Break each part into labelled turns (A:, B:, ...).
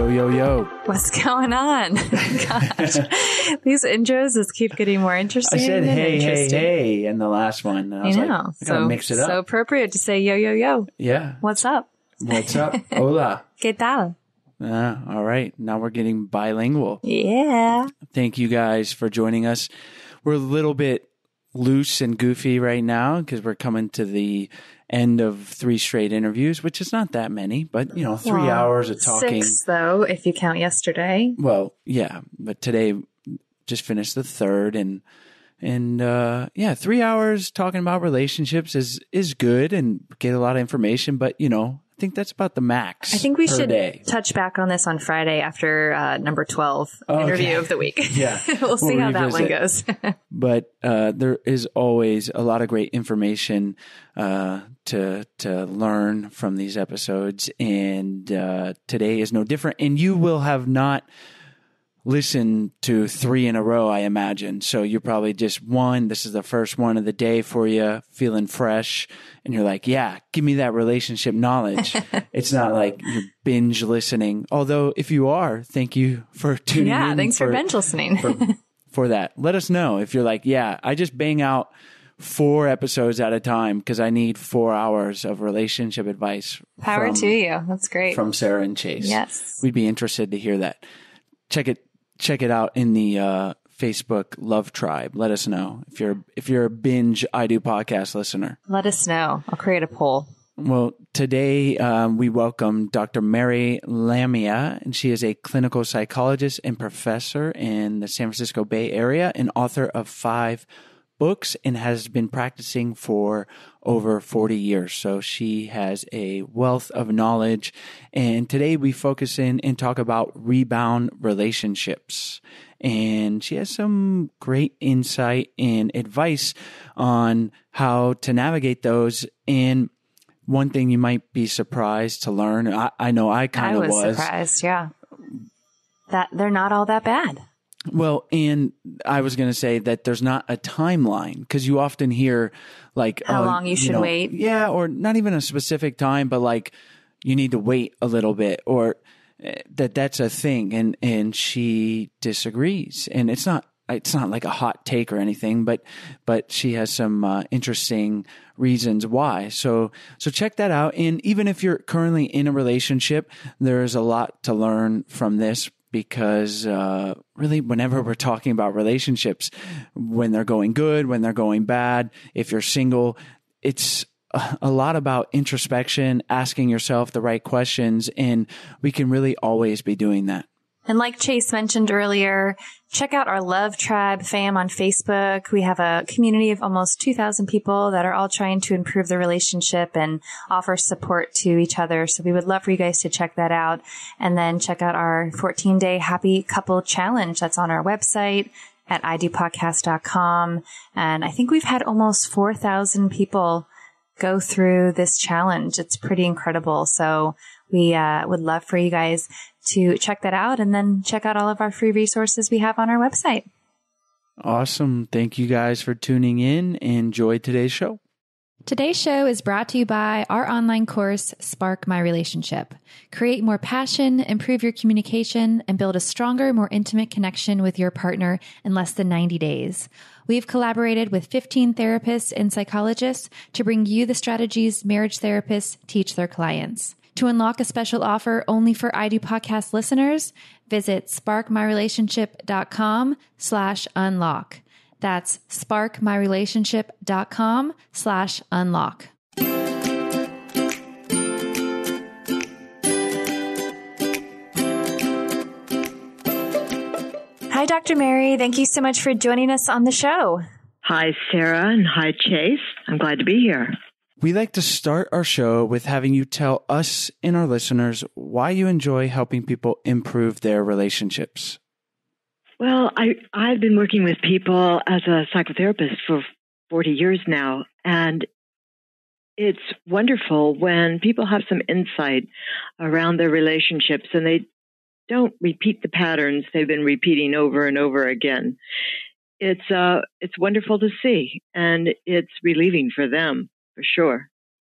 A: Yo, yo.
B: What's going on? Gosh, these intros just keep getting more interesting.
A: I said, hey,
B: interesting.
A: hey in the last one. And I was like, I gotta mix it up.
B: So appropriate to say yo, yo, yo.
A: Yeah.
B: What's up?
A: What's up? Hola.
B: ¿Qué tal?
A: All right. Now we're getting bilingual.
B: Yeah.
A: Thank you guys for joining us. We're a little bit loose and goofy right now because we're coming to the end of 3 straight interviews, which is not that many, but 3 hours of talking.
B: 6 though, if you count yesterday.
A: Well, yeah, but today just finished the 3rd and 3 hours talking about relationships is good and get a lot of information, but I think that's about the max.
B: I think we should
A: day.
B: touch back on this on Friday after number 12 interview of the week.
A: Yeah.
B: we'll see how that one goes.
A: But there is always a lot of great information to learn from these episodes. And today is no different. And you will have not listened to 3 in a row, I imagine. So you're probably just one. This is the first one of the day for you, feeling fresh. And you're like, yeah, give me that relationship knowledge. It's not like you're binge listening. Although if you are, thank you for tuning in.
B: Yeah, thanks for binge listening.
A: for that. Let us know if you're like, yeah, I just bang out 4 episodes at a time because I need 4 hours of relationship advice.
B: Power to you. That's great.
A: From Sarah and Chase.
B: Yes.
A: We'd be interested to hear that. Check it out in the Facebook Love Tribe. Let us know if you're a binge I Do podcast listener.
B: Let us know. I'll create a poll.
A: Well, today we welcome Dr. Mary Lamia, and she is a clinical psychologist and professor in the San Francisco Bay Area and author of 5 books and has been practicing for over 40 years. So she has a wealth of knowledge. And today we focus in and talk about rebound relationships. And she has some great insight and advice on how to navigate those. And one thing you might be surprised to learn, I know I kind of was.
B: I was surprised, yeah. That they're not all that bad.
A: Well, and I was going to say that there's not a timeline because you often hear like
B: how long you should wait.
A: Yeah, or not even a specific time, but like you need to wait a little bit or that's a thing. And she disagrees. And it's not like a hot take or anything, but she has some interesting reasons why. So check that out. And even if you're currently in a relationship, there's a lot to learn from this. Because really, whenever we're talking about relationships, when they're going good, when they're going bad, if you're single, it's a lot about introspection, asking yourself the right questions, and we can really always be doing that.
B: And like Chase mentioned earlier, check out our Love Tribe fam on Facebook. We have a community of almost 2,000 people that are all trying to improve the relationship and offer support to each other. So we would love for you guys to check that out. And then check out our 14-day Happy Couple Challenge that's on our website at idopodcast.com. And I think we've had almost 4,000 people go through this challenge. It's pretty incredible. So we would love for you guys to check that out and then check out all of our free resources we have on our website.
A: Awesome. Thank you guys for tuning in. Enjoy today's show.
C: Today's show is brought to you by our online course, Spark My Relationship. Create more passion, improve your communication, and build a stronger, more intimate connection with your partner in less than 90 days. We've collaborated with 15 therapists and psychologists to bring you the strategies marriage therapists teach their clients. To unlock a special offer only for I Do Podcast listeners, visit sparkmyrelationship.com/unlock. That's sparkmyrelationship.com/unlock.
B: Hi, Dr. Mary. Thank you so much for joining us on the show.
D: Hi, Sarah, and hi, Chase. I'm glad to be here.
A: We like to start our show with having you tell us and our listeners why you enjoy helping people improve their relationships.
D: Well, I've been working with people as a psychotherapist for 40 years now, and it's wonderful when people have some insight around their relationships and they don't repeat the patterns they've been repeating over and over again. It's wonderful to see, and it's relieving for them, for sure.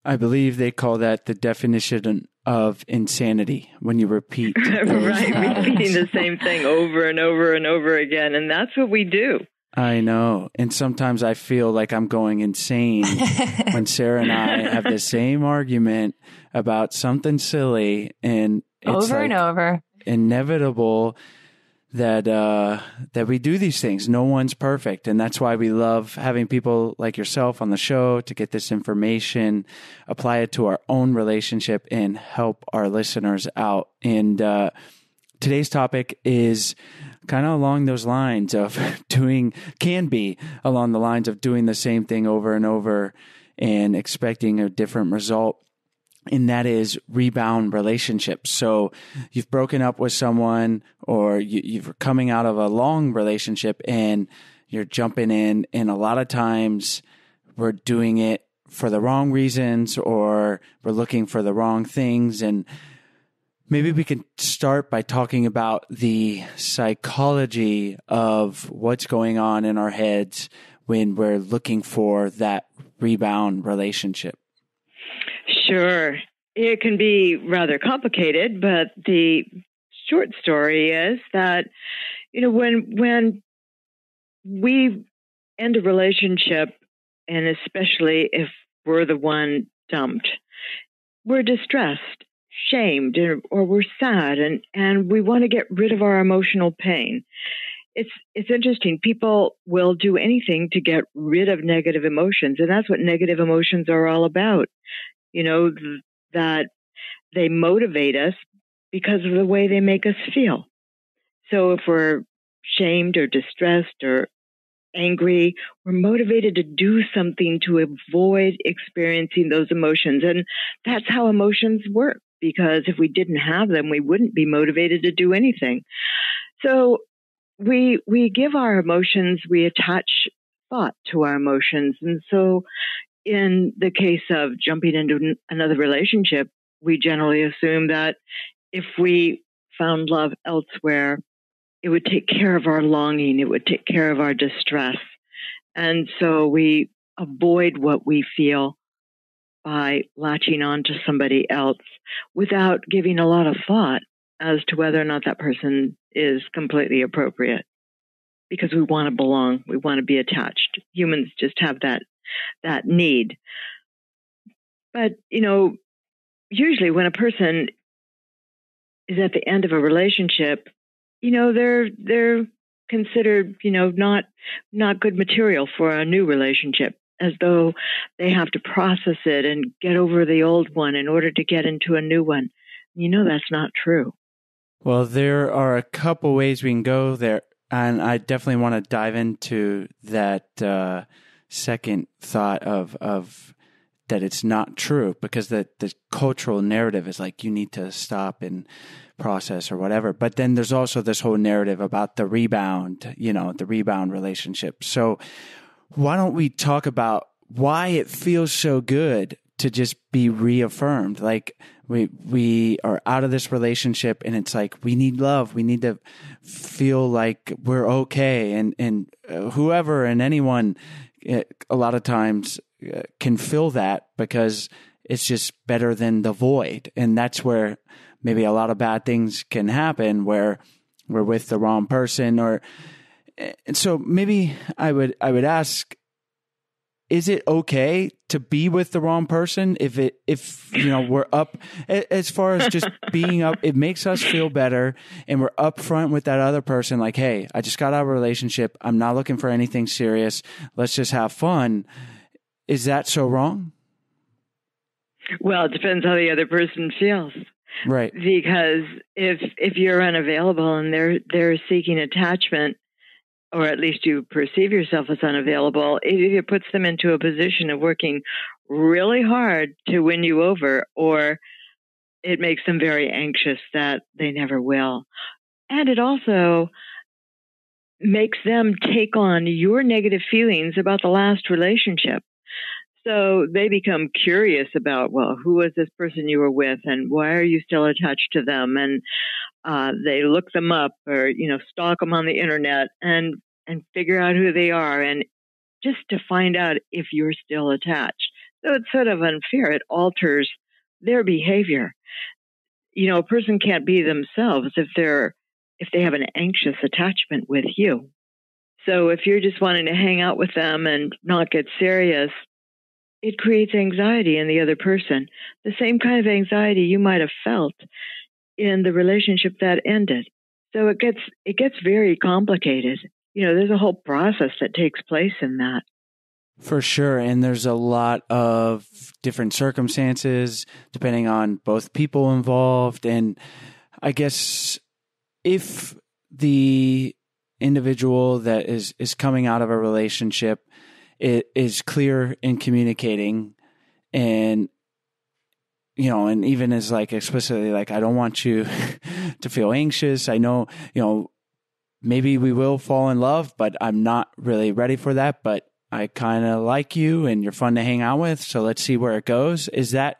A: I believe they call that the definition of insanity, when you repeat.
D: Right, repeating the same thing over and over and over again. And that's what we do.
A: I know. And sometimes I feel like I'm going insane when Sarah and I have the same argument about something silly, and it's
B: over and over.
A: Inevitable that we do these things. No one's perfect. And that's why we love having people like yourself on the show to get this information, apply it to our own relationship, and help our listeners out. And today's topic is kind of along those lines of can be along the lines of doing the same thing over and over and expecting a different result. And that is rebound relationships. So you've broken up with someone, or you're coming out of a long relationship and you're jumping in. And a lot of times we're doing it for the wrong reasons, or we're looking for the wrong things. And maybe we can start by talking about the psychology of what's going on in our heads when we're looking for that rebound relationship.
D: Sure. It can be rather complicated, but the short story is that, when we end a relationship, and especially if we're the one dumped, we're distressed, shamed, or we're sad, and we want to get rid of our emotional pain. It's interesting. People will do anything to get rid of negative emotions, and that's what negative emotions are all about. That they motivate us because of the way they make us feel. So if we're shamed or distressed or angry, we're motivated to do something to avoid experiencing those emotions. And that's how emotions work, because if we didn't have them, we wouldn't be motivated to do anything. So we give our emotions, we attach thought to our emotions. And so in the case of jumping into another relationship, we generally assume that if we found love elsewhere, it would take care of our longing, it would take care of our distress. And so we avoid what we feel by latching on to somebody else without giving a lot of thought as to whether or not that person is completely appropriate. Because we want to belong, we want to be attached. Humans just have that need. But, usually when a person is at the end of a relationship, they're considered, not good material for a new relationship, as though they have to process it and get over the old one in order to get into a new one. That's not true.
A: Well, there are a couple ways we can go there, and I definitely want to dive into that second thought of that it's not true, because the cultural narrative is like you need to stop and process or whatever. But then there's also this whole narrative about the rebound relationship. So why don't we talk about why it feels so good to just be reaffirmed? Like we are out of this relationship and it's like we need love. We need to feel like we're okay. And whoever and anyone a lot of times can feel that, because it's just better than the void. And that's where maybe a lot of bad things can happen, where we're with the wrong person. And so maybe I would ask, is it okay to be with the wrong person if we're up, as far as just being up, it makes us feel better, and we're upfront with that other person, like, hey, I just got out of a relationship, I'm not looking for anything serious, let's just have fun. Is that so wrong?
D: Well, it depends how the other person feels.
A: Right.
D: Because if you're unavailable and they're seeking attachment, or at least you perceive yourself as unavailable, it either puts them into a position of working really hard to win you over, or it makes them very anxious that they never will. And it also makes them take on your negative feelings about the last relationship. So they become curious about, well, who was this person you were with, and why are you still attached to them? And they look them up, or stalk them on the internet and figure out who they are, and just to find out if you're still attached. So it's sort of unfair. It alters their behavior. A person can't be themselves if they have an anxious attachment with you. So if you're just wanting to hang out with them and not get serious, it creates anxiety in the other person. The same kind of anxiety you might have felt in the relationship that ended. So it gets very complicated. There's a whole process that takes place in that.
A: For sure. And there's a lot of different circumstances depending on both people involved. And I guess if the individual that is coming out of a relationship is clear in communicating and and even is like explicitly like, I don't want you to feel anxious. I know, maybe we will fall in love, but I'm not really ready for that. But I kind of like you and you're fun to hang out with. So let's see where it goes. Is that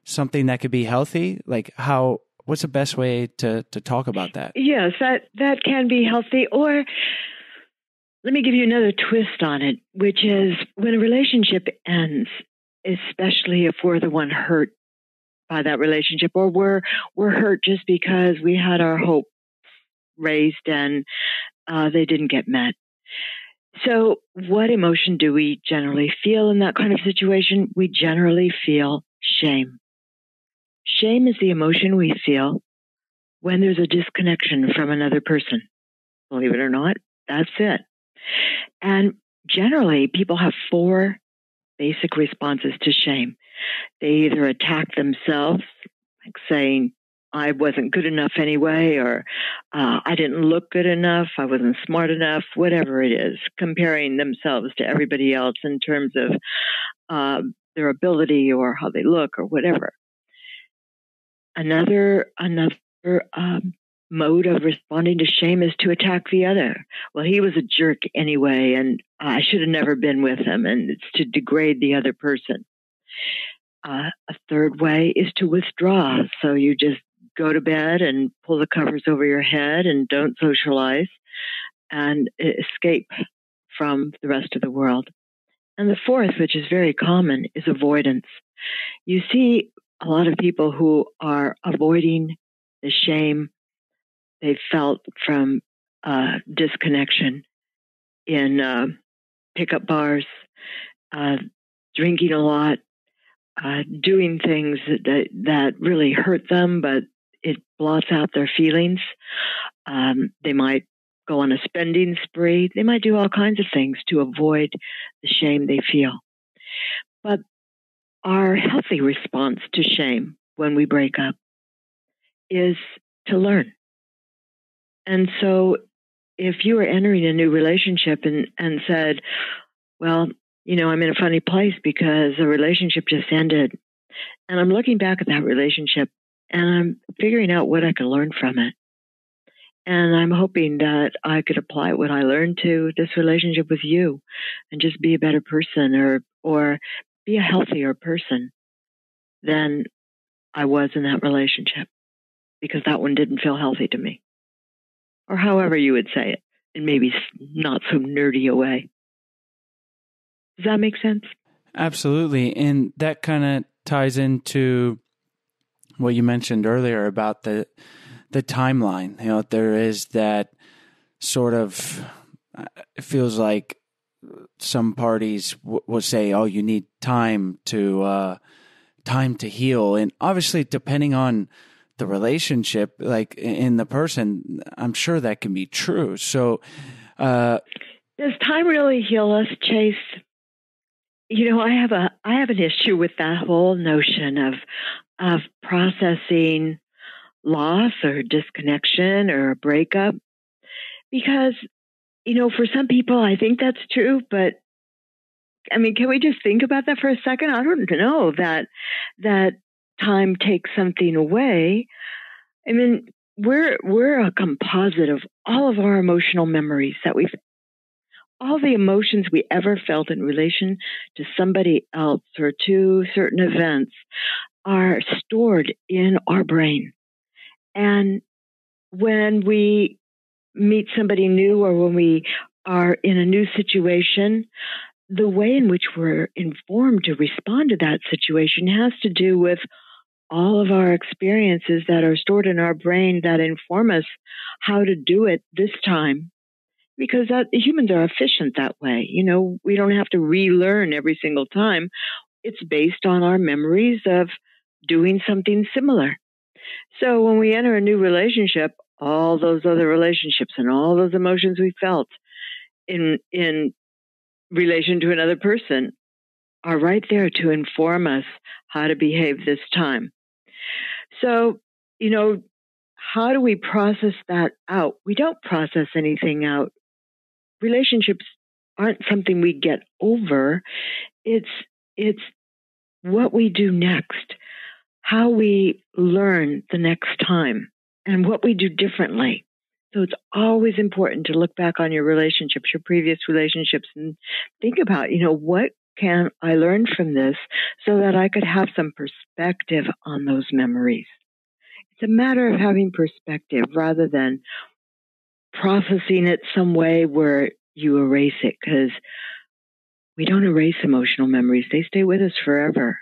A: something that could be healthy? Like what's the best way to talk about that?
D: Yes, that can be healthy. Or let me give you another twist on it, which is when a relationship ends, especially if we're the one hurt by that relationship, or we're hurt just because we had our hope raised and they didn't get met. So what emotion do we generally feel in that kind of situation? We generally feel shame. Shame is the emotion we feel when there's a disconnection from another person. Believe it or not, that's it. And generally, people have 4 basic responses to shame. They either attack themselves, like saying, I wasn't good enough anyway, or I didn't look good enough, I wasn't smart enough, whatever it is, comparing themselves to everybody else in terms of their ability or how they look or whatever. Another mode of responding to shame is to attack the other. Well, he was a jerk anyway, and I should have never been with him, and it's to degrade the other person. A third way is to withdraw. So you just go to bed and pull the covers over your head and don't socialize and escape from the rest of the world. And the fourth, which is very common, is avoidance. You see a lot of people who are avoiding the shame they felt from disconnection in pickup bars, drinking a lot, doing things that really hurt them, but it blots out their feelings. They might go on a spending spree. They might do all kinds of things to avoid the shame they feel. But our healthy response to shame when we break up is to learn. And so if you were entering a new relationship and said, well, I'm in a funny place because the relationship just ended, and I'm looking back at that relationship and I'm figuring out what I can learn from it. And I'm hoping that I could apply what I learned to this relationship with you and just be a better person or be a healthier person than I was in that relationship, because that one didn't feel healthy to me. Or however you would say it, in maybe not so nerdy a way. Does that make sense?
A: Absolutely. And that kind of ties into what you mentioned earlier about the timeline. There is that sort of, it feels like some parties will say, oh, you need time to heal. And obviously, depending on the relationship, like in the person, I'm sure that can be true. So,
D: does time really heal us, Chase? I have an issue with that whole notion of processing loss or disconnection or a breakup, because for some people I think that's true, but I mean, can we just think about that for a second? I don't know that time takes something away. I mean, we're a composite of all of our emotional memories all the emotions we ever felt in relation to somebody else or to certain events are stored in our brain. And when we meet somebody new or when we are in a new situation, the way in which we're informed to respond to that situation has to do with all of our experiences that are stored in our brain that inform us how to do it this time. Because humans are efficient that way. We don't have to relearn every single time. It's based on our memories of doing something similar. So when we enter a new relationship, all those other relationships and all those emotions we felt in relation to another person are right there to inform us how to behave this time. So, how do we process that out? We don't process anything out. Relationships aren't something we get over. It's what we do next, how we learn the next time, and what we do differently. So it's always important to look back on your relationships, your previous relationships, and think about, what can I learn from this so that I could have some perspective on those memories. It's a matter of having perspective rather than processing it some way where you erase it, because we don't erase emotional memories. They stay with us forever.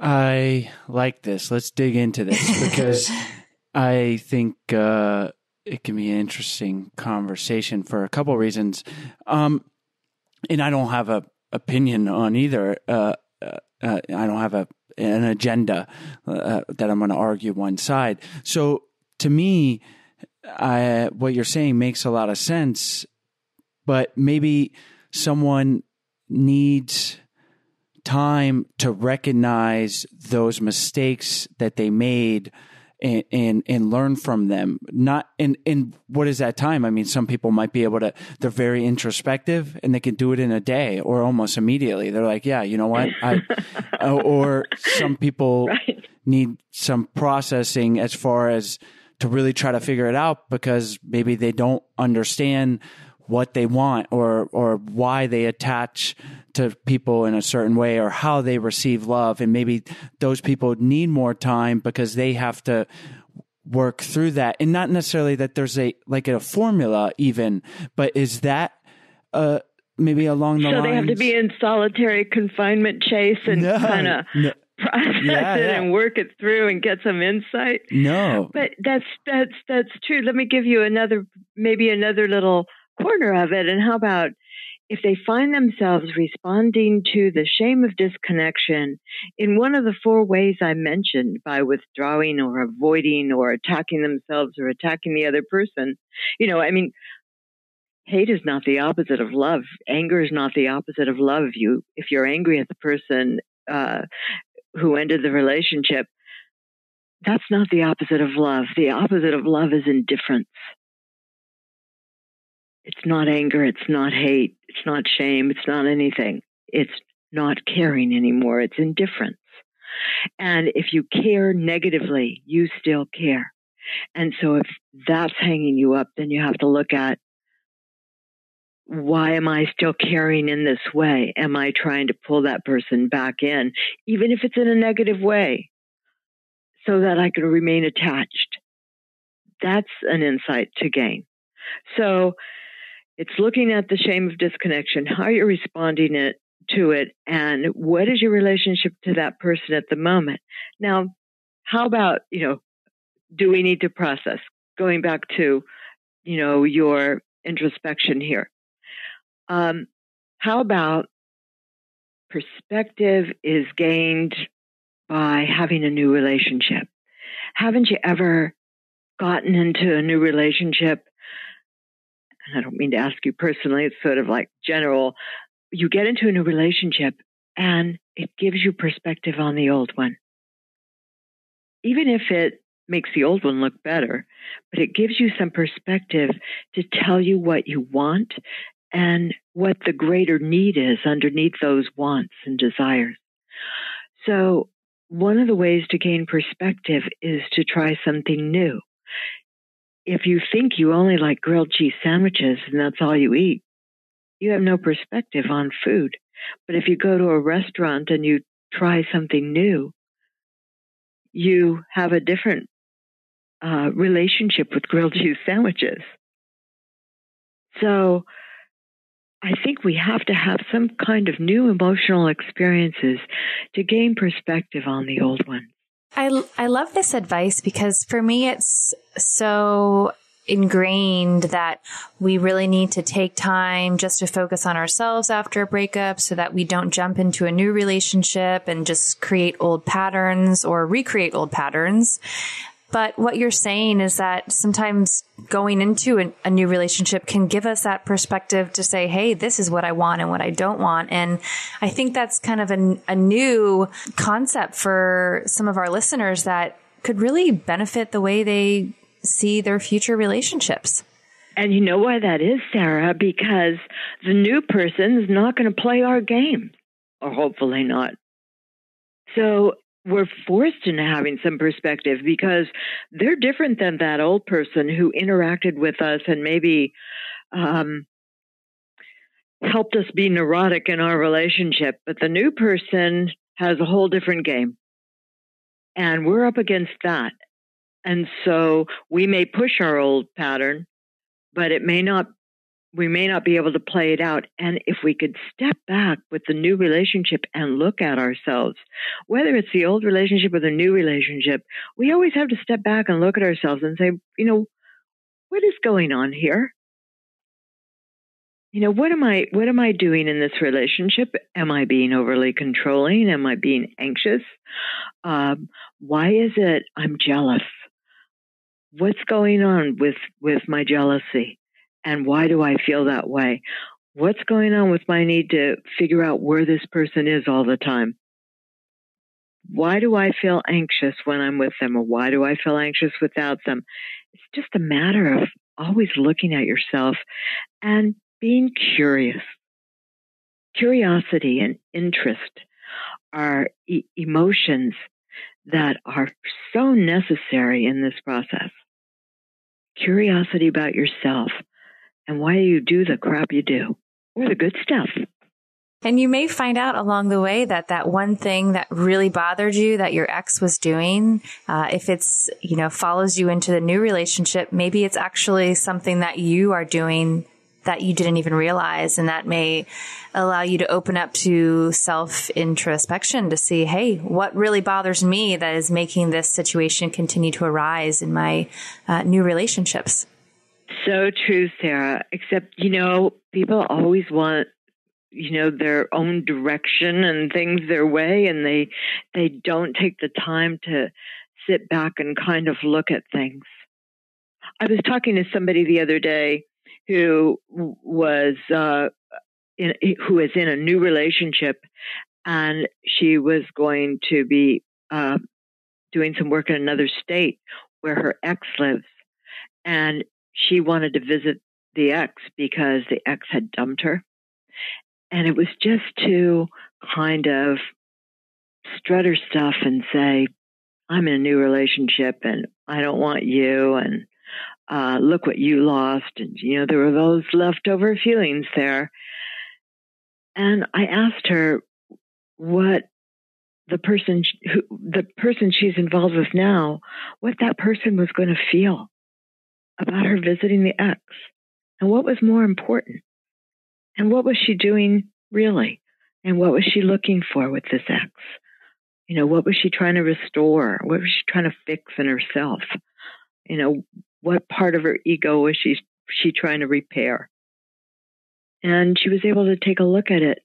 A: I like this. Let's dig into this because I think it can be an interesting conversation for a couple of reasons. And I don't have an opinion on either. I don't have an agenda that I'm going to argue one side. So to me, what you're saying makes a lot of sense, but maybe someone needs time to recognize those mistakes that they made and learn from them. Not in what is that time? I mean, some people might be able to, they're very introspective and they can do it in a day or almost immediately. They're like, yeah, you know what? Or some people
D: Right.
A: need some processing as far as to really try to figure it out because maybe they don't understand what they want or why they attach to people in a certain way or how they receive love. And maybe those people need more time because they have to work through that. And not necessarily that there's a formula even, but is that maybe along the lines?
D: So they have to be in solitary confinement, Chase, and kind of process it and work it through and get some insight.
A: No.
D: But that's true. Let me give you another little corner of it. And how about if they find themselves responding to the shame of disconnection in one of the 4 ways I mentioned, by withdrawing or avoiding or attacking themselves or attacking the other person? Hate is not the opposite of love. Anger is not the opposite of love. If you're angry at the person who ended the relationship, that's not the opposite of love. The opposite of love is indifference. It's not anger. It's not hate. It's not shame. It's not anything. It's not caring anymore. It's indifference. And if you care negatively, you still care. And so if that's hanging you up, then you have to look at, why am I still caring in this way? Am I trying to pull that person back in, even if it's in a negative way, so that I can remain attached? That's an insight to gain. So it's looking at the shame of disconnection, how you're responding to it, and what is your relationship to that person at the moment. Now, how about, do we need to process? Going back to, your introspection here. How about perspective is gained by having a new relationship? Haven't you ever gotten into a new relationship? I don't mean to ask you personally, it's sort of like general. You get into a new relationship and it gives you perspective on the old one. Even if it makes the old one look better, but it gives you some perspective to tell you what you want and what the greater need is underneath those wants and desires. So one of the ways to gain perspective is to try something new. If you think you only like grilled cheese sandwiches and that's all you eat, you have no perspective on food. But if you go to a restaurant and you try something new, you have a different relationship with grilled cheese sandwiches. So I think we have to have some kind of new emotional experiences to gain perspective on the old ones.
B: I love this advice because for me, it's so ingrained that we really need to take time just to focus on ourselves after a breakup so that we don't jump into a new relationship and just create old patterns or recreate old patterns. But what you're saying is that sometimes going into a new relationship can give us that perspective to say, hey, this is what I want and what I don't want. And I think that's kind of a new concept for some of our listeners that could really benefit the way they see their future relationships.
D: And you know why that is, Sarah? Because the new person is not going to play our game, or hopefully not. So we're forced into having some perspective because they're different than that old person who interacted with us and maybe helped us be neurotic in our relationship. But the new person has a whole different game. And we're up against that. And so we may push our old pattern, but we may not be able to play it out. And if we could step back with the new relationship and look at ourselves, whether it's the old relationship or the new relationship, we always have to step back and look at ourselves and say, what is going on here? What am I doing in this relationship? Am I being overly controlling? Am I being anxious? Why is it I'm jealous? What's going on with my jealousy? And why do I feel that way? What's going on with my need to figure out where this person is all the time? Why do I feel anxious when I'm with them? Or why do I feel anxious without them? It's just a matter of always looking at yourself and being curious. Curiosity and interest are emotions that are so necessary in this process. Curiosity about yourself and why you do the crap you do, or the good stuff.
B: And you may find out along the way that one thing that really bothered you that your ex was doing, if it's, follows you into the new relationship, maybe it's actually something that you are doing that you didn't even realize. And that may allow you to open up to self-introspection to see, hey, what really bothers me that is making this situation continue to arise in my new relationships?
D: So true, Sarah. Except, people always want, their own direction and things their way, and they don't take the time to sit back and kind of look at things. I was talking to somebody the other day who was in a new relationship, and she was going to be doing some work in another state where her ex lives, and she wanted to visit the ex because the ex had dumped her. And it was just to kind of strut her stuff and say, I'm in a new relationship and I don't want you, and look what you lost. And, there were those leftover feelings there. And I asked her what the person she's involved with now, what that person was going to feel about her visiting the ex, and what was more important, and what was she doing really, and what was she looking for with this ex? What was she trying to restore? What was she trying to fix in herself? What part of her ego was she trying to repair? And she was able to take a look at it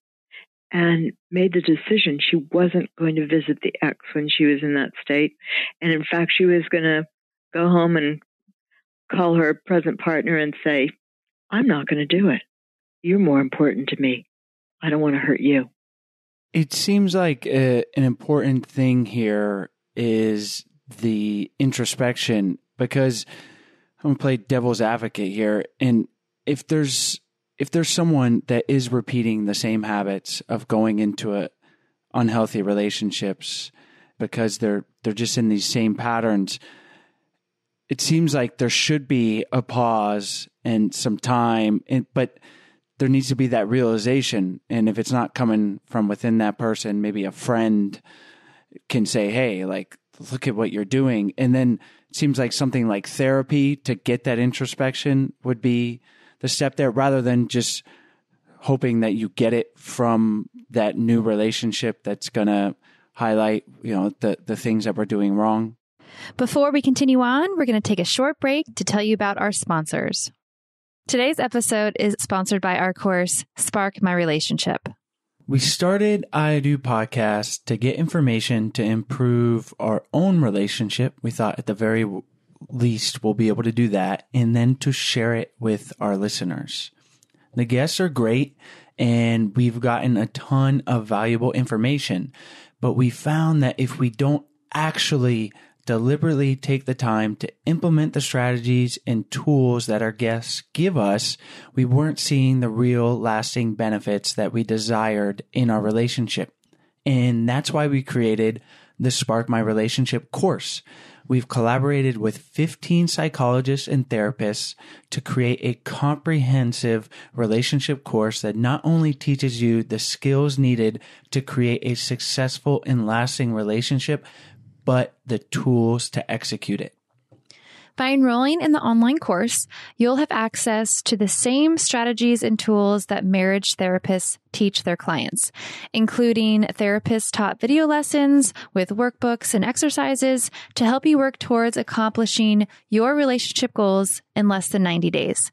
D: and made the decision she wasn't going to visit the ex when she was in that state. And in fact, she was going to go home and call her present partner and say, I'm not going to do it. You're more important to me. I don't want to hurt you.
A: It seems like an important thing here is the introspection, because I'm going to play devil's advocate here. And if there's someone that is repeating the same habits of going into unhealthy relationships because they're just in these same patterns, it seems like there should be a pause and some time, but there needs to be that realization. And if it's not coming from within that person, maybe a friend can say, hey, look at what you're doing. And then it seems like something like therapy to get that introspection would be the step there, rather than just hoping that you get it from that new relationship that's going to highlight, the things that we're doing wrong.
C: Before we continue on, we're going to take a short break to tell you about our sponsors. Today's episode is sponsored by our course, Spark My Relationship.
A: We started I Do Podcast to get information to improve our own relationship. We thought at the very least we'll be able to do that, and then to share it with our listeners. The guests are great, and we've gotten a ton of valuable information, but we found that if we don't actually deliberately take the time to implement the strategies and tools that our guests give us, we weren't seeing the real lasting benefits that we desired in our relationship. And that's why we created the Spark My Relationship course. We've collaborated with 15 psychologists and therapists to create a comprehensive relationship course that not only teaches you the skills needed to create a successful and lasting relationship, but the tools to execute it.
C: By enrolling in the online course, you'll have access to the same strategies and tools that marriage therapists teach their clients, including therapist-taught video lessons with workbooks and exercises to help you work towards accomplishing your relationship goals in less than 90 days.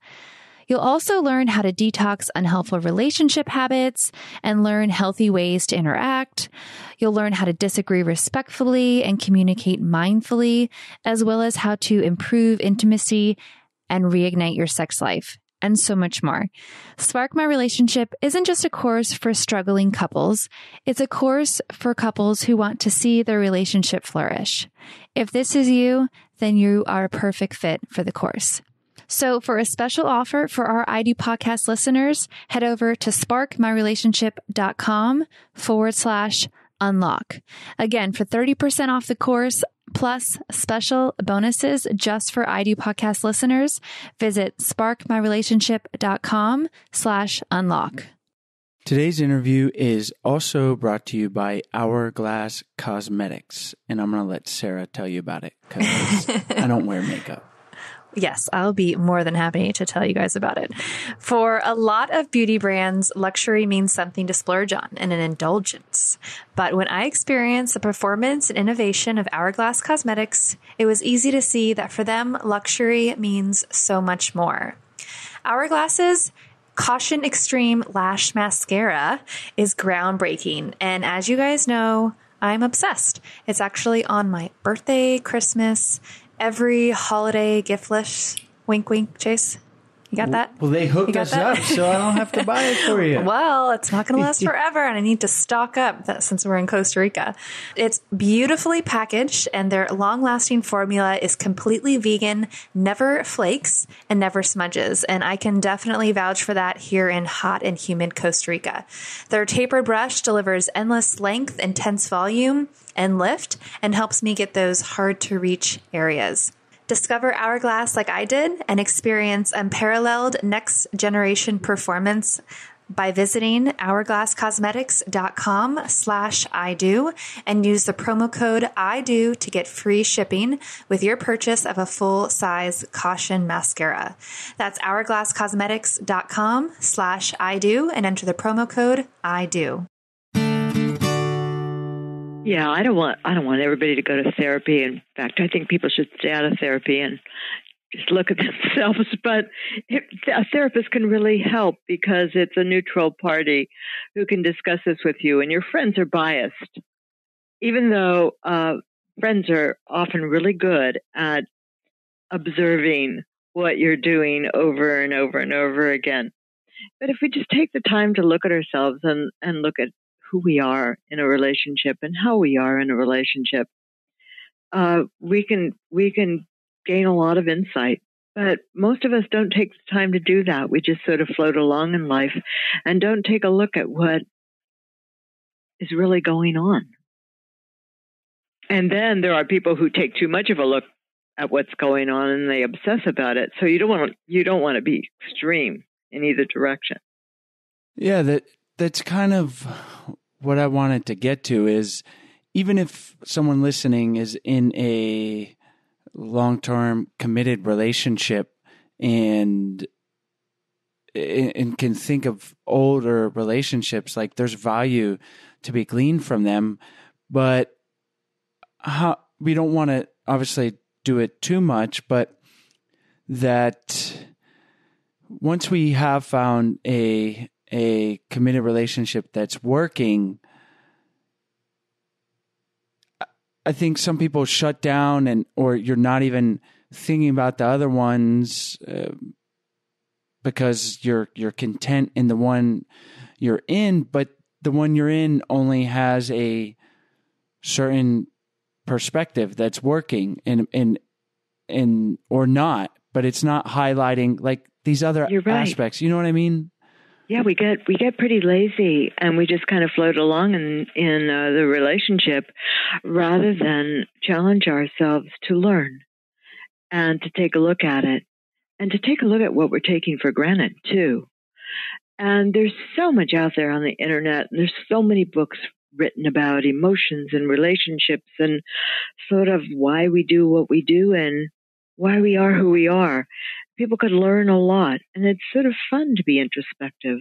C: You'll also learn how to detox unhelpful relationship habits and learn healthy ways to interact. You'll learn how to disagree respectfully and communicate mindfully, as well as how to improve intimacy and reignite your sex life, and so much more. Spark My Relationship isn't just a course for struggling couples. It's a course for couples who want to see their relationship flourish. If this is you, then you are a perfect fit for the course. So for a special offer for our I Do Podcast listeners, head over to sparkmyrelationship.com/unlock. Again, for 30% off the course, plus special bonuses just for I Do Podcast listeners, visit sparkmyrelationship.com/unlock.
A: Today's interview is also brought to you by Hourglass Cosmetics, and I'm going to let Sarah tell you about it because I don't wear makeup.
B: Yes, I'll be more than happy to tell you guys about it. For a lot of beauty brands, luxury means something to splurge on and an indulgence. But when I experienced the performance and innovation of Hourglass Cosmetics, it was easy to see that for them, luxury means so much more. Hourglass's Caution Extreme Lash Mascara is groundbreaking. And as you guys know, I'm obsessed. It's actually on my birthday, Christmas, every holiday gift list. Wink, wink, Chase. You got that?
A: Well, they hooked us up, so I don't have to buy it for you.
B: Well, it's not going to last forever, and I need to stock up since we're in Costa Rica. It's beautifully packaged, and their long-lasting formula is completely vegan, never flakes, and never smudges. And I can definitely vouch for that here in hot and humid Costa Rica. Their tapered brush delivers endless length, intense volume, and lift, and helps me get those hard-to-reach areas. Discover Hourglass like I did and experience unparalleled next-generation performance by visiting hourglasscosmetics.com/IDO and use the promo code IDO to get free shipping with your purchase of a full-size Caution mascara. That's hourglasscosmetics.com/IDO and enter the promo code IDO.
D: Yeah, I don't want everybody to go to therapy. In fact, I think people should stay out of therapy and just look at themselves. But a therapist can really help because it's a neutral party who can discuss this with you. And your friends are biased, even though friends are often really good at observing what you're doing over and over and over again. But if we just take the time to look at ourselves and look at who we are in a relationship and how we are in a relationship, we can gain a lot of insight. But most of us don't take the time to do that. We just sort of float along in life and don't take a look at what is really going on. And then there are people who take too much of a look at what's going on and they obsess about it. So you don't want to be extreme in either direction.
A: Yeah, that's kind of what I wanted to get to is even if someone listening is in a long-term committed relationship and and can think of older relationships, like there's value to be gleaned from them, but we don't want to obviously do it too much, but that once we have found a committed relationship that's working, I think some people shut down or you're not even thinking about the other ones because you're content in the one you're in, but the one you're in only has a certain perspective that's working and or not, but it's not highlighting like these other aspects. You know what I mean?
D: Yeah, we get pretty lazy and we just kind of float along in the relationship rather than challenge ourselves to learn and to take a look at it and to take a look at what we're taking for granted too. And there's so much out there on the internet, and there's so many books written about emotions and relationships and sort of why we do what we do and why we are who we are. People could learn a lot, and it's sort of fun to be introspective.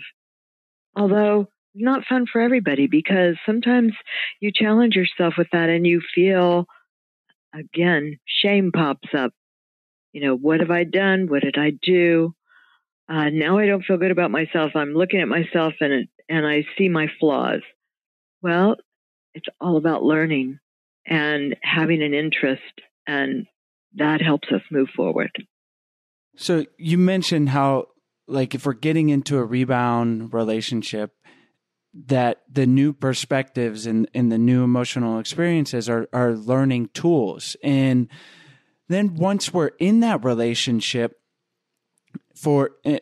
D: Although not fun for everybody, because sometimes you challenge yourself with that and you feel, again, shame pops up. You know, what have I done? What did I do? Now I don't feel good about myself. I'm looking at myself and I see my flaws. Well, it's all about learning and having an interest, and that helps us move forward.
A: So you mentioned how, like, if we're getting into a rebound relationship, that the new perspectives and the new emotional experiences are learning tools. And then once we're in that relationship for a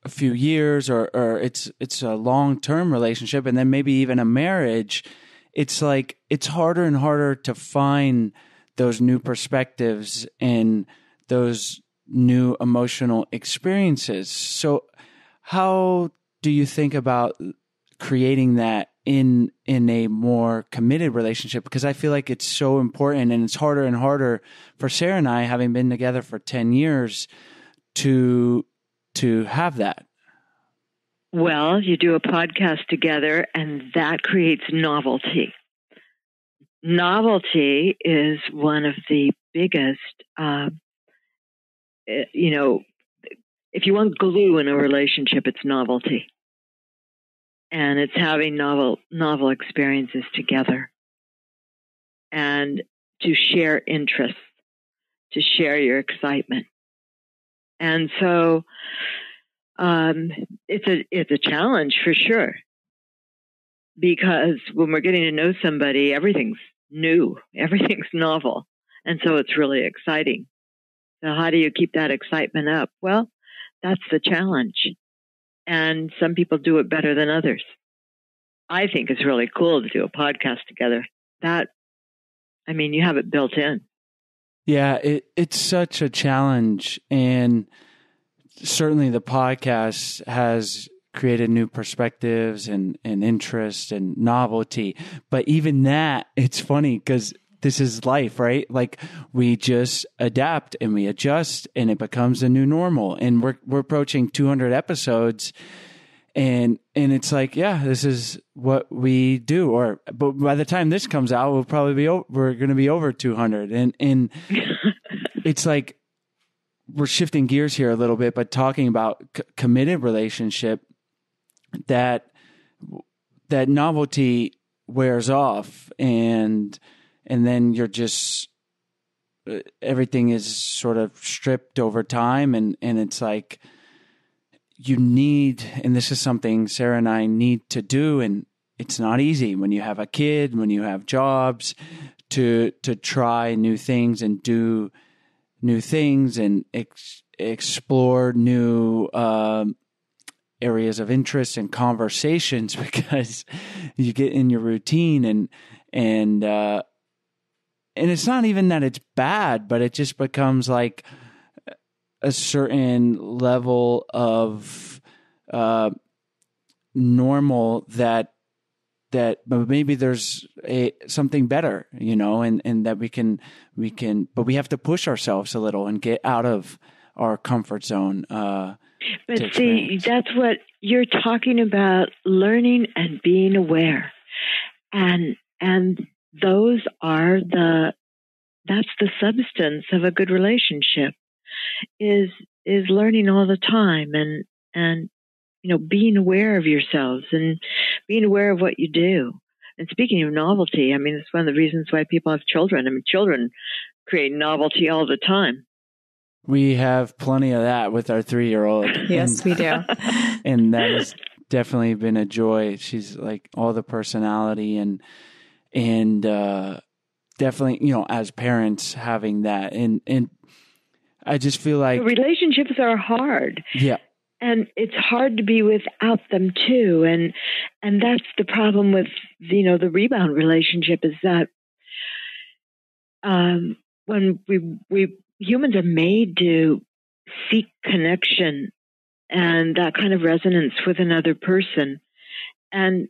A: few years, or it's a long-term relationship, and then maybe even a marriage, it's like it's harder and harder to find those new perspectives and those new emotional experiences. So how do you think about creating that in a more committed relationship? Because I feel like it's so important, and it's harder and harder for Sarah and I, having been together for 10 years, to have that.
D: Well, you do a podcast together, and that creates novelty. Novelty is one of the biggest, if you want glue in a relationship, it's novelty. And it's having novel experiences together, and to share interests, to share your excitement. And so it's a challenge for sure, because when we're getting to know somebody, everything's new, everything's novel. And so it's really exciting. So how do you keep that excitement up? Well, that's the challenge. And some people do it better than others. I think it's really cool to do a podcast together. You have it built in.
A: Yeah, it's such a challenge. And certainly the podcast has created new perspectives and interest and novelty. But even that, it's funny because this is life, right? Like, we just adapt and we adjust, and it becomes a new normal. And we're approaching 200 episodes, and it's like, yeah, this is what we do. But by the time this comes out, we're going to be over 200. And it's like, we're shifting gears here a little bit, but talking about committed relationship, that novelty wears off, and then you're just, everything is sort of stripped over time. And it's like, you need, and this is something Sarah and I need to do. And it's not easy when you have a kid, when you have jobs, to try new things and do new things and explore new areas of interest and conversations, because you get in your routine, and it's not even that it's bad, but it just becomes like a certain level of normal that maybe there's something better, and that we can, but we have to push ourselves a little and get out of our comfort zone.
D: But
A: to
D: see,
A: experience.
D: that's what you're talking about, learning and being aware. And those are that's the substance of a good relationship is learning all the time and being aware of yourselves and being aware of what you do. And speaking of novelty, I mean, it's one of the reasons why people have children. I mean, children create novelty all the time.
A: We have plenty of that with our 3-year-old.
B: Yes, we do.
A: And that has definitely been a joy. She's like all the personality and definitely, as parents having that. And I just feel like
D: relationships are hard.
A: Yeah.
D: And it's hard to be without them too. And that's the problem with, the rebound relationship is that when we humans are made to seek connection and that kind of resonance with another person. And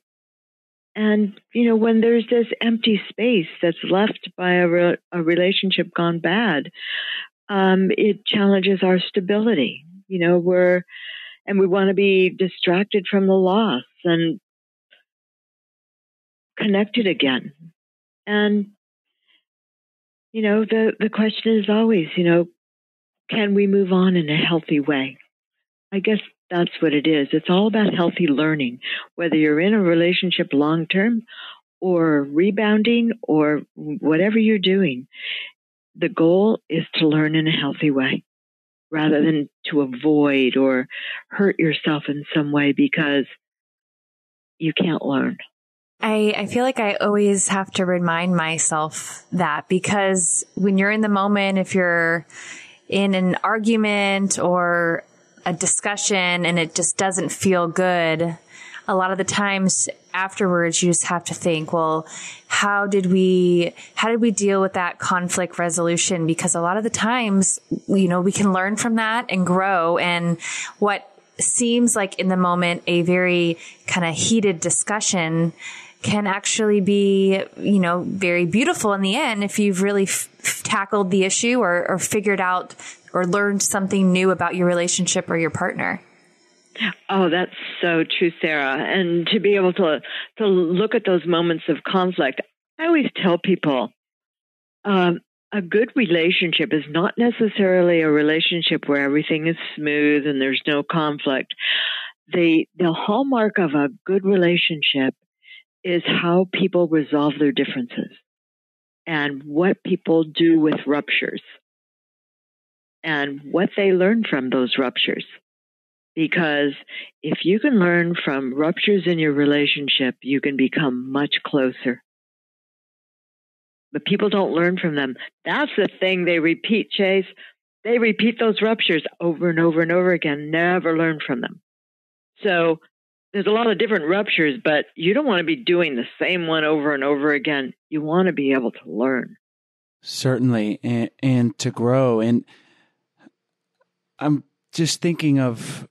D: when there's this empty space that's left by a relationship gone bad, it challenges our stability. And we want to be distracted from the loss and connected again. And, the question is always, can we move on in a healthy way? I guess that's what it is. It's all about healthy learning, whether you're in a relationship long-term or rebounding or whatever you're doing. The goal is to learn in a healthy way rather than to avoid or hurt yourself in some way because you can't learn.
B: I feel like I always have to remind myself that because when you're in the moment, if you're in an argument or a discussion and it just doesn't feel good, a lot of the times afterwards, you just have to think, well, how did we deal with that conflict resolution? Because a lot of the times, we can learn from that and grow. And what seems like in the moment a very kind of heated discussion can actually be, very beautiful in the end if you've really tackled the issue or figured out or learned something new about your relationship or your partner.
D: Oh, that's so true, Sarah. And to be able to look at those moments of conflict, I always tell people, a good relationship is not necessarily a relationship where everything is smooth and there's no conflict. The hallmark of a good relationship is how people resolve their differences and what people do with ruptures and what they learn from those ruptures. Because if you can learn from ruptures in your relationship, you can become much closer. But people don't learn from them. That's the thing they repeat, Chase. They repeat those ruptures over and over and over again, never learn from them. So there's a lot of different ruptures, but you don't want to be doing the same one over and over again. You want to be able to learn.
A: Certainly, and to grow. And I'm just thinking of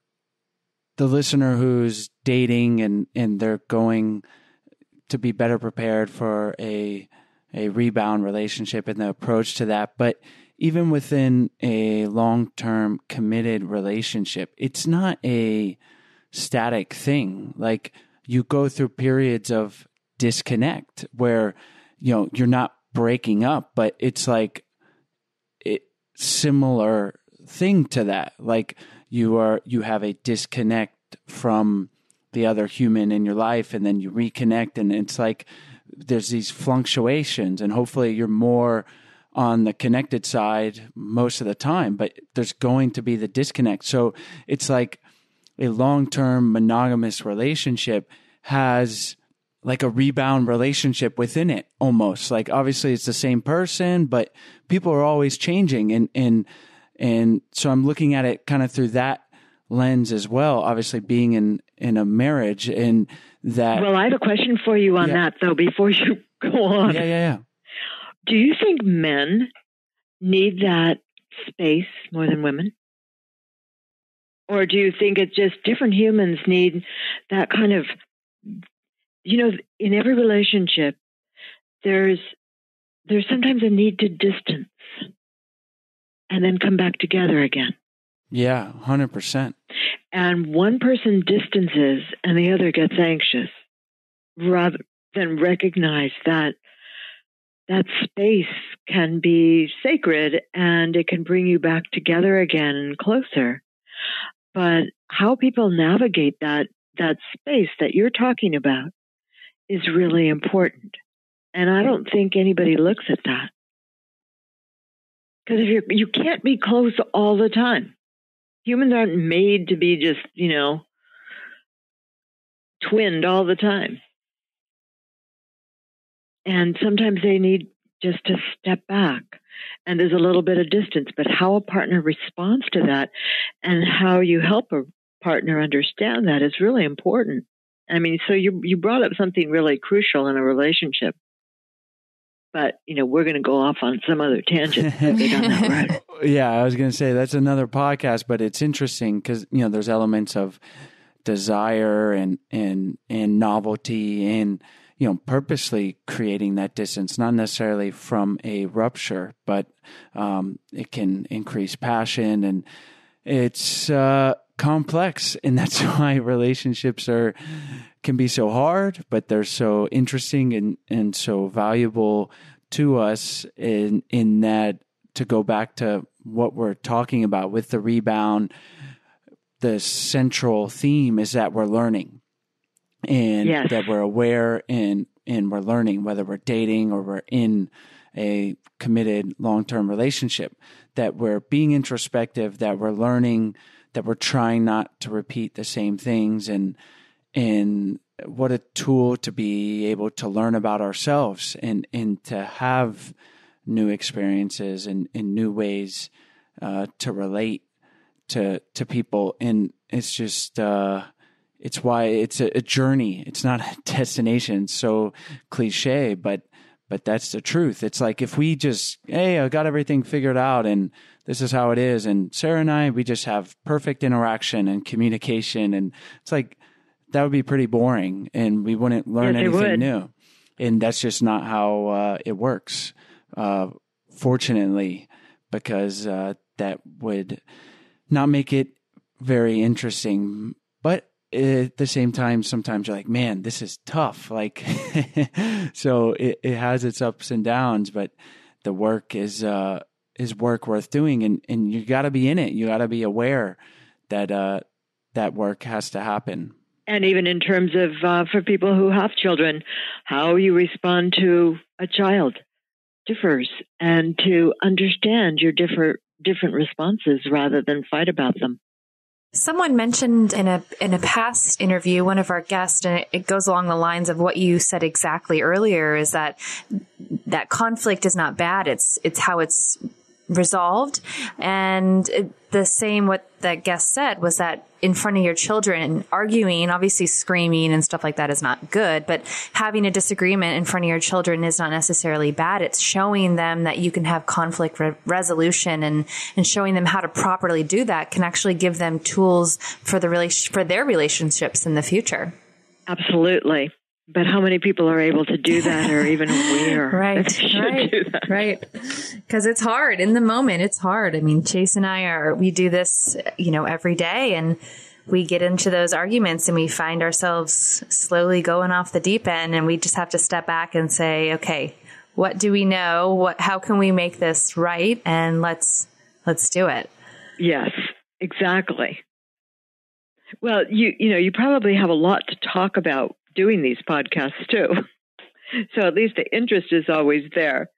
A: the listener who's dating and they're going to be better prepared for a rebound relationship and the approach to that. But even within a long-term committed relationship, it's not a static thing. Like you go through periods of disconnect where, you're not breaking up, but it's like similar thing to that. Like you have a disconnect from the other human in your life and then you reconnect, and it's like there's these fluctuations, and hopefully you're more on the connected side most of the time, but there's going to be the disconnect. So it's like a long-term monogamous relationship has like a rebound relationship within it almost. Like obviously it's the same person, but people are always changing. And so I'm looking at it kind of through that lens as well, obviously being in a marriage and that.
D: Well, I have a question for you on that though, before you go on.
A: Yeah.
D: Do you think men need that space more than women? Or do you think it's just different humans need that kind of, in every relationship, there's sometimes a need to distance and then come back together again.
A: Yeah, 100%.
D: And one person distances and the other gets anxious, rather than recognize that that space can be sacred and it can bring you back together again and closer. But how people navigate that space that you're talking about is really important. And I don't think anybody looks at that. Because if you can't be close all the time. Humans aren't made to be just, twinned all the time. And sometimes they need just to step back. And there's a little bit of distance. But how a partner responds to that and how you help a partner understand that is really important. I mean, so you brought up something really crucial in a relationship. But, we're going to go off on some other tangent. Down that road.
A: Yeah, I was going to say that's another podcast, but it's interesting because, there's elements of desire and novelty and, purposely creating that distance, not necessarily from a rupture, but it can increase passion, and it's complex. And that's why relationships can be so hard, but they're so interesting and so valuable to us in that, to go back to what we're talking about with the rebound, the central theme is that we're learning and
D: yes.
A: that we're aware and we're learning, whether we're dating or we're in a committed long-term relationship, that we're being introspective, that we're learning, that we're trying not to repeat the same things, and what a tool to be able to learn about ourselves and to have new experiences and new ways to relate to people. And it's just it's why it's a journey. It's not a destination. It's so cliche, but that's the truth. It's like if we just, hey, I got everything figured out and this is how it is. And Sarah and I, we just have perfect interaction and communication. And it's like, that would be pretty boring and we wouldn't learn anything new. And that's just not how it works, fortunately, because that would not make it very interesting. But at the same time, sometimes you're like, man, this is tough. Like, so it has its ups and downs, but the work is work worth doing. And you got to be in it. You got to be aware that that work has to happen.
D: And even in terms of, for people who have children, how you respond to a child differs, and to understand your different responses rather than fight about them.
B: Someone mentioned in a past interview, one of our guests, and it goes along the lines of what you said exactly earlier, is that conflict is not bad. It's how it's resolved. And the same, what that guest said was that in front of your children, arguing, obviously screaming and stuff like that is not good, but having a disagreement in front of your children is not necessarily bad. It's showing them that you can have conflict resolution, and showing them how to properly do that can actually give them tools for their relationships in the future.
D: Absolutely. But how many people are able to do that or even aware?
B: Right. Because it's hard in the moment. It's hard. I mean, Chase and I we do this, every day, and we get into those arguments and we find ourselves slowly going off the deep end, and we just have to step back and say, okay, what do we know? How can we make this right? And let's do it.
D: Yes, exactly. Well, you probably have a lot to talk about doing these podcasts too. So at least the interest is always there.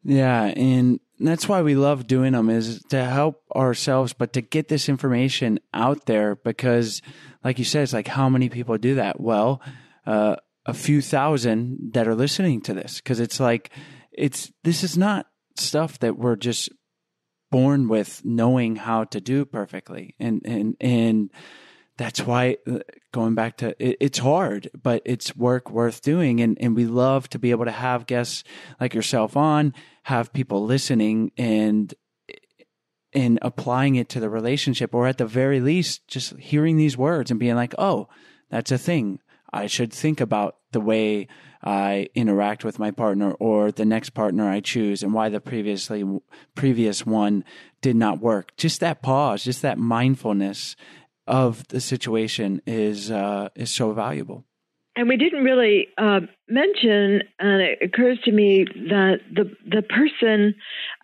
A: Yeah. And that's why we love doing them, is to help ourselves, but to get this information out there, because like you said, it's like, how many people do that? Well, a few thousand that are listening to this. Cause it's like, this is not stuff that we're just born with knowing how to do perfectly. And that's why, going back to it's hard, but it's work worth doing. And we love to be able to have guests like yourself on, have people listening and applying it to the relationship, or at the very least, just hearing these words and being like, oh, that's a thing. I should think about the way I interact with my partner or the next partner I choose and why the previous one did not work. Just that pause, just that mindfulness of the situation is so valuable.
D: And we didn't really mention, and it occurs to me that the person,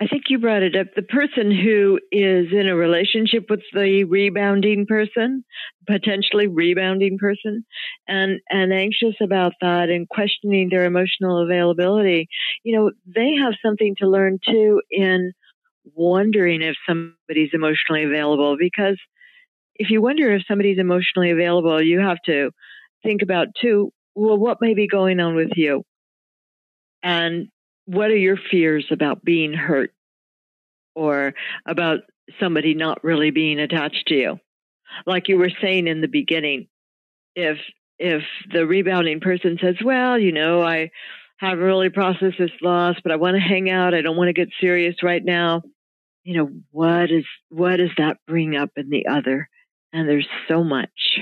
D: I think you brought it up, the person who is in a relationship with the rebounding person, potentially rebounding person, and anxious about that and questioning their emotional availability, they have something to learn too in wondering if somebody's emotionally available. Because if you wonder if somebody's emotionally available, you have to think about too, well, what may be going on with you? And what are your fears about being hurt or about somebody not really being attached to you? Like you were saying in the beginning, if the rebounding person says, well, I haven't really processed this loss, but I want to hang out. I don't want to get serious right now. What does that bring up in the other? And there's so much.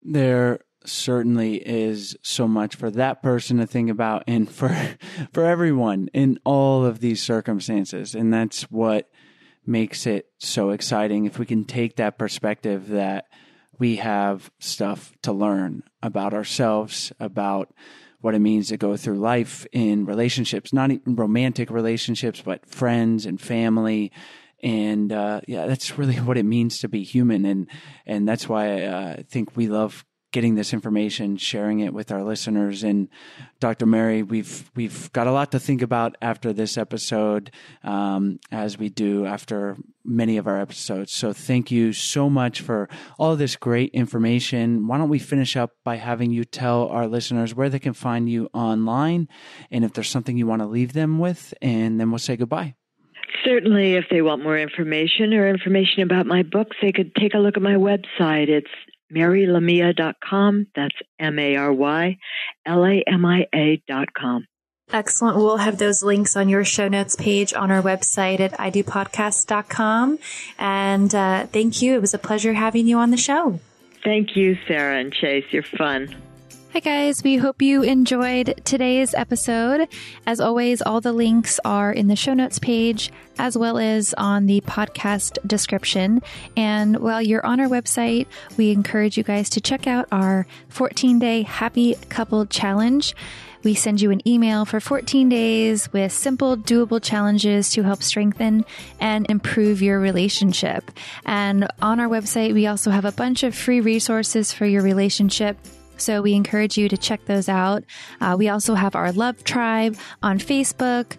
A: There certainly is so much for that person to think about and for everyone in all of these circumstances. And that's what makes it so exciting. If we can take that perspective that we have stuff to learn about ourselves, about what it means to go through life in relationships, not even romantic relationships, but friends and family. And that's really what it means to be human. And that's why I think we love getting this information, sharing it with our listeners. And Dr. Mary, we've got a lot to think about after this episode, as we do after many of our episodes. So thank you so much for all this great information. Why don't we finish up by having you tell our listeners where they can find you online and if there's something you want to leave them with, and then we'll say goodbye.
D: Certainly, if they want more information or information about my books, they could take a look at my website. It's marylamia.com. That's MaryLamia.com.
B: Excellent. We'll have those links on your show notes page on our website at idopodcast.com. And thank you. It was a pleasure having you on the show.
D: Thank you, Sarah and Chase. You're fun.
C: Hi guys, we hope you enjoyed today's episode. As always, all the links are in the show notes page as well as on the podcast description. And while you're on our website, we encourage you guys to check out our 14-day Happy Couple Challenge. We send you an email for 14 days with simple, doable challenges to help strengthen and improve your relationship. And on our website, we also have a bunch of free resources for your relationship. So we encourage you to check those out. We also have our Love Tribe on Facebook.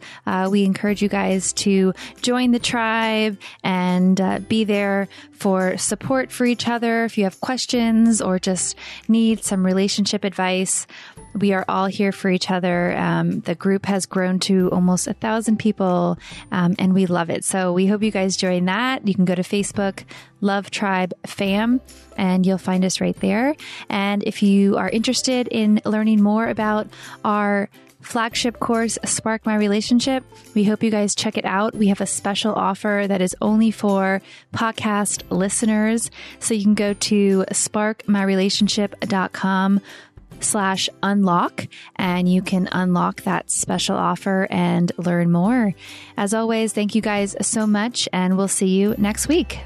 C: We encourage you guys to join the tribe and be there for support for each other. If you have questions or just need some relationship advice, we are all here for each other. The group has grown to almost 1,000 people, and we love it. So we hope you guys join that. You can go to Facebook, Love Tribe Fam, and you'll find us right there. And if you are interested in learning more about our flagship course, Spark My Relationship, we hope you guys check it out. We have a special offer that is only for podcast listeners. So you can go to sparkmyrelationship.com/unlock, and you can unlock that special offer and learn more. As always, thank you guys so much, and we'll see you next week.